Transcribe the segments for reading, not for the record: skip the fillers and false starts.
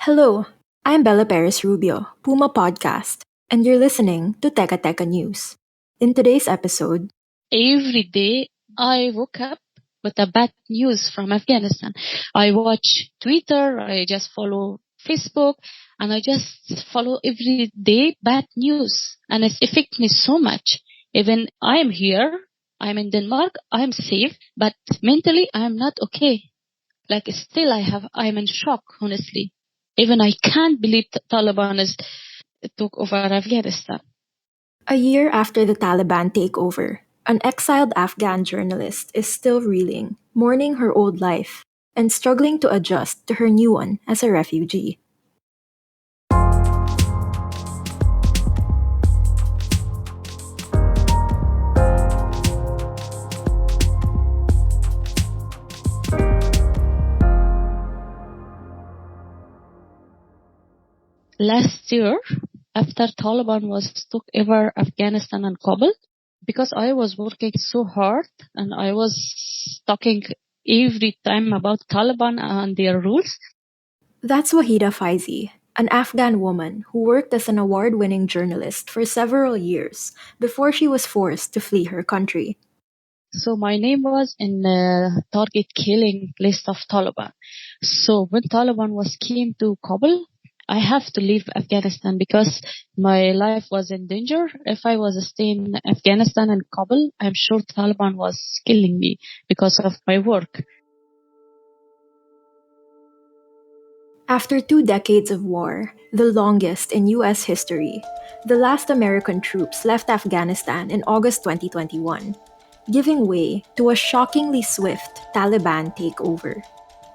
Hello, I'm Bella Perez Rubio, PumaPodcast, and you're listening to Teka Teka News. In today's episode, Every day I woke up with a bad news from Afghanistan. I watch Twitter, I just follow Facebook, and I just follow every day bad news. And it affects me so much. Even I am here, I'm in Denmark, I'm safe, but mentally I'm not okay. Like still I'm in shock, honestly. Even I can't believe Taliban is took over Afghanistan. a year after the Taliban takeover, an exiled Afghan journalist is still reeling, mourning her old life, and struggling to adjust to her new one as a refugee. Last year, after Taliban was took over Afghanistan and Kabul, because I was working so hard and I was talking every time about Taliban and their rules. That's Wahida Faizi, an Afghan woman who worked as an award winning journalist for several years before she was forced to flee her country. So my name was in the target killing list of Taliban. So when Taliban was came to Kabul, I have to leave Afghanistan because my life was in danger. If I was staying in Afghanistan and Kabul, I'm sure Taliban was killing me because of my work. After 2 decades of war, the longest in US history, the last American troops left Afghanistan in August 2021, giving way to a shockingly swift Taliban takeover.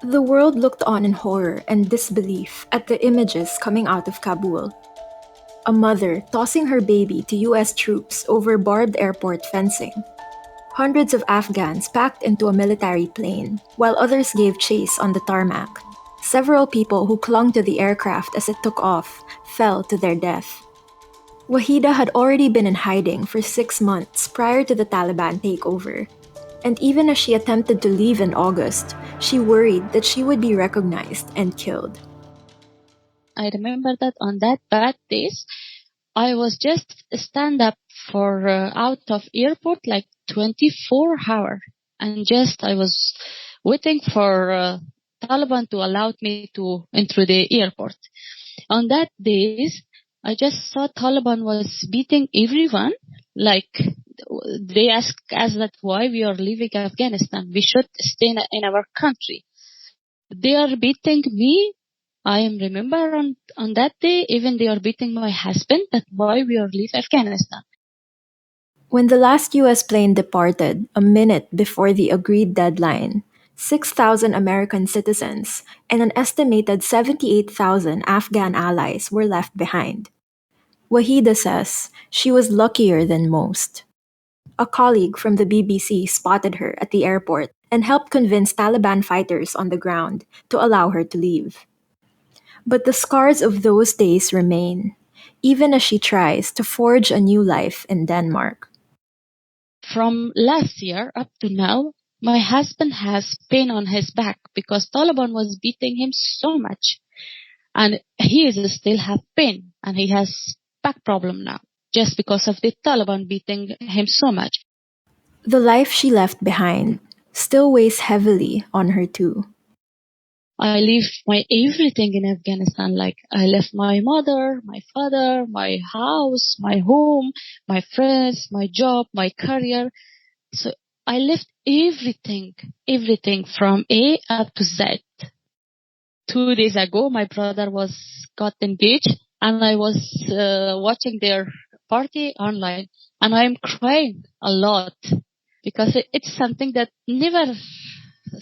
The world looked on in horror and disbelief at the images coming out of Kabul. A mother tossing her baby to US troops over barbed airport fencing. Hundreds of Afghans packed into a military plane, while others gave chase on the tarmac. Several people who clung to the aircraft as it took off fell to their death. Wahida had already been in hiding for 6 months prior to the Taliban takeover, and even as she attempted to leave in August, she worried that she would be recognized and killed. I remember that on that bad days, I was just stand up for out of airport like 24 hour, and just I was waiting for Taliban to allow me to enter the airport. On that days, I just saw Taliban was beating everyone. Like they asked us that why we are leaving Afghanistan. We should stay in our country. They are beating me. I am remember on that day, even they are beating my husband. That why we are leave Afghanistan. When the last US plane departed a minute before the agreed deadline, 6,000 American citizens and an estimated 78,000 Afghan allies were left behind. Wahida says she was luckier than most. A colleague from the BBC spotted her at the airport and helped convince Taliban fighters on the ground to allow her to leave. But the scars of those days remain, even as she tries to forge a new life in Denmark. From last year up to now, my husband has pain on his back because Taliban was beating him so much. And he is still have pain and he has back problem now just because of the Taliban beating him so much. The life she left behind still weighs heavily on her too. I left my everything in Afghanistan. Like I left my mother, my father, my house, my home, my friends, my job, my career. So I left everything from A up to Z. 2 days ago, my brother was got engaged, and I was watching their party online, and I'm crying a lot because it's something that never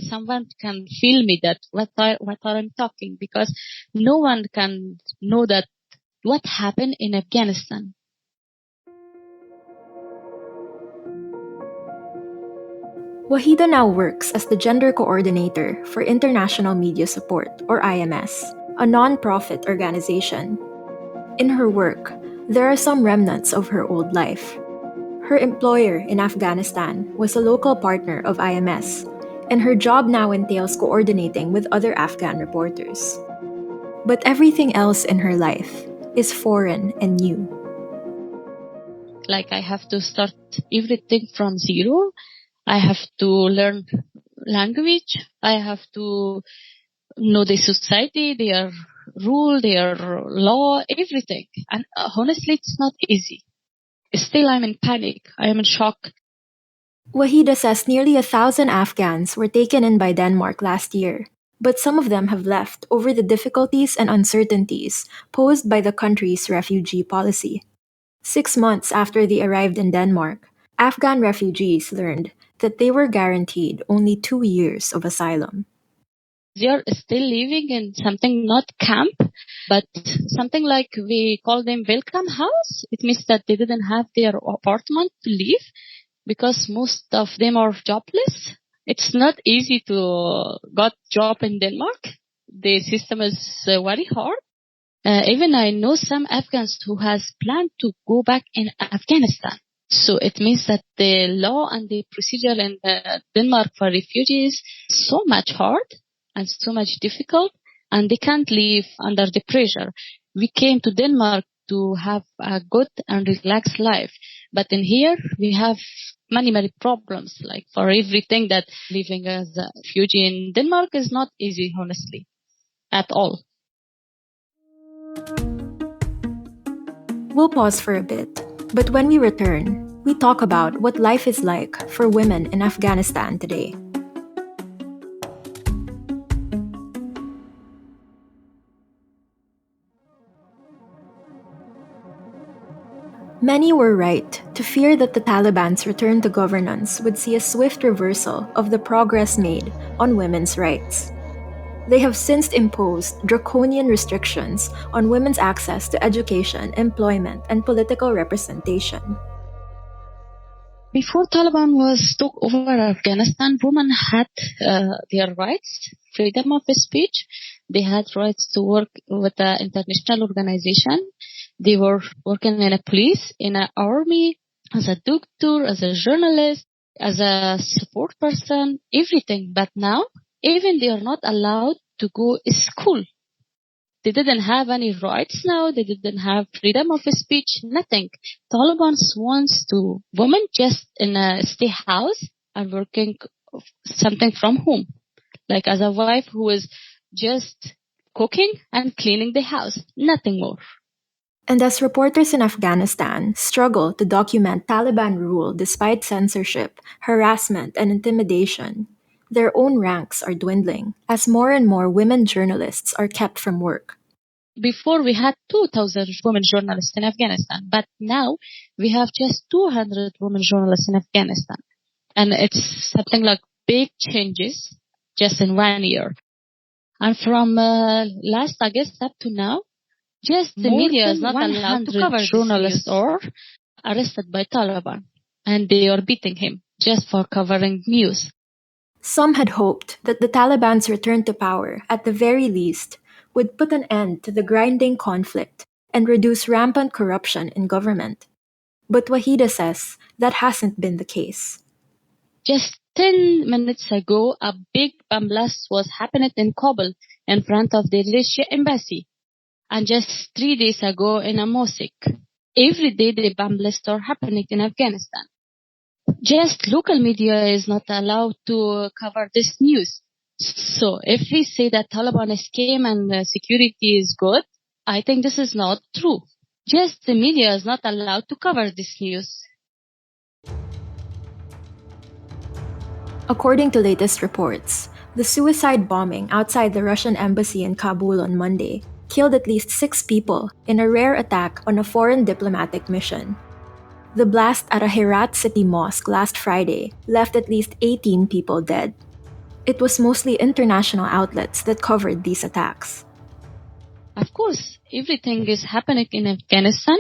someone can feel me that what I'm talking, because no one can know that what happened in Afghanistan. Wahida now works as the gender coordinator for International Media Support, or IMS, a non-profit organization. In her work, there are some remnants of her old life. Her employer in Afghanistan was a local partner of IMS, and her job now entails coordinating with other Afghan reporters. But everything else in her life is foreign and new. Like I have to start everything from zero. I have to learn language. I have to know the society, their rule, their law, everything. And honestly, it's not easy. Still, I'm in panic. I am in shock. Wahida says nearly 1,000 Afghans were taken in by Denmark last year, but some of them have left over the difficulties and uncertainties posed by the country's refugee policy. 6 months after they arrived in Denmark, Afghan refugees learned that they were guaranteed only 2 years of asylum. They are still living in something not camp, but something like we call them welcome house. It means that they didn't have their apartment to live because most of them are jobless. It's not easy to get job in Denmark. The system is very hard. Even I know some Afghans who has planned to go back in Afghanistan. So it means that the law and the procedure in Denmark for refugees is so much hard and so much difficult, and they can't live under the pressure. We came to Denmark to have a good and relaxed life, but in here we have many problems. Like for everything, that living as a refugee in Denmark is not easy, honestly, at all. We'll pause for a bit, but when we return, we talk about what life is like for women in Afghanistan today. Many were right to fear that the Taliban's return to governance would see a swift reversal of the progress made on women's rights. They have since imposed draconian restrictions on women's access to education, employment, and political representation. Before Taliban was took over Afghanistan, women had their rights, freedom of speech. They had rights to work with an international organization. They were working in a police, in an army, as a doctor, as a journalist, as a support person, everything. But now, even they are not allowed to go to school. They didn't have any rights now. They didn't have freedom of speech, nothing. Taliban wants to women just in a stay house and working something from home, like as a wife who is just cooking and cleaning the house, nothing more. And as reporters in Afghanistan struggle to document Taliban rule despite censorship, harassment, and intimidation, their own ranks are dwindling as more and more women journalists are kept from work. Before we had 2,000 women journalists in Afghanistan, but now we have just 200 women journalists in Afghanistan. And it's something like big changes just in 1 year. And from last August up to now, just the media is not allowed to cover journalists or arrested by Taliban. And they are beating him just for covering news. Some had hoped that the Taliban's return to power, at the very least, would put an end to the grinding conflict and reduce rampant corruption in government. But Wahida says that hasn't been the case. Just 10 minutes ago, a big bomb blast was happening in Kabul in front of the Malaysia embassy. And just 3 days ago in a mosque. Every day the bomb blasts are happening in Afghanistan. Just local media is not allowed to cover this news. So if we say that Taliban came and security is good, I think this is not true. Just the media is not allowed to cover this news. According to latest reports, the suicide bombing outside the Russian embassy in Kabul on Monday killed at least 6 people in a rare attack on a foreign diplomatic mission. The blast at a Herat city mosque last Friday left at least 18 people dead. It was mostly international outlets that covered these attacks. Of course, everything is happening in Afghanistan.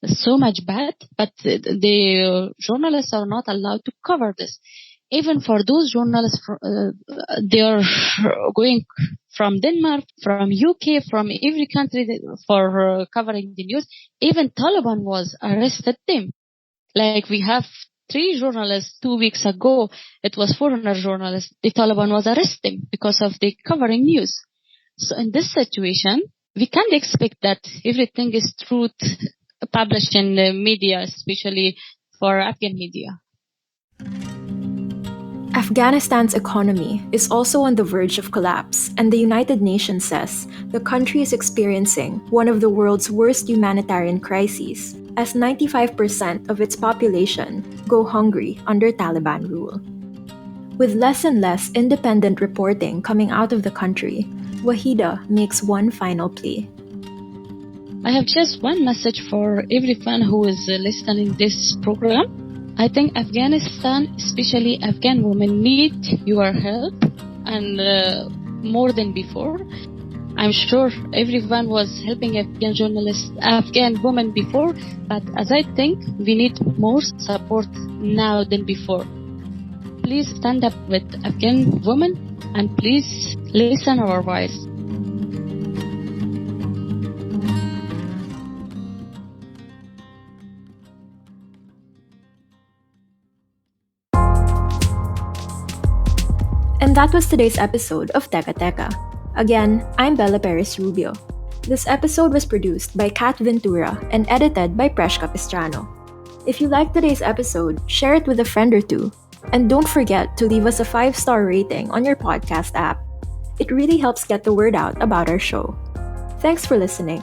So much bad, but the journalists are not allowed to cover this. Even for those journalists, they are going from Denmark, from UK, from every country for covering the news. Even Taliban was arrested them. Like we have 3 journalists 2 weeks ago. It was foreigner journalists. The Taliban was arresting because of the covering news. So in this situation, we can't expect that everything is truth published in the media, especially for Afghan media. Afghanistan's economy is also on the verge of collapse, and the United Nations says the country is experiencing one of the world's worst humanitarian crises, as 95% of its population go hungry under Taliban rule. With less and less independent reporting coming out of the country, Wahida makes one final plea. I have just one message for everyone who is listening this program. I think Afghanistan, especially Afghan women, need your help and more than before. I'm sure everyone was helping Afghan journalists, Afghan women before, but as I think we need more support now than before. Please stand up with Afghan women and please listen our voice. And that was today's episode of Teka Teka. Again, I'm Bella Perez Rubio. This episode was produced by Kat Ventura and edited by Presh Capistrano. If you liked today's episode, share it with a friend or two. And don't forget to leave us a 5-star rating on your podcast app. It really helps get the word out about our show. Thanks for listening.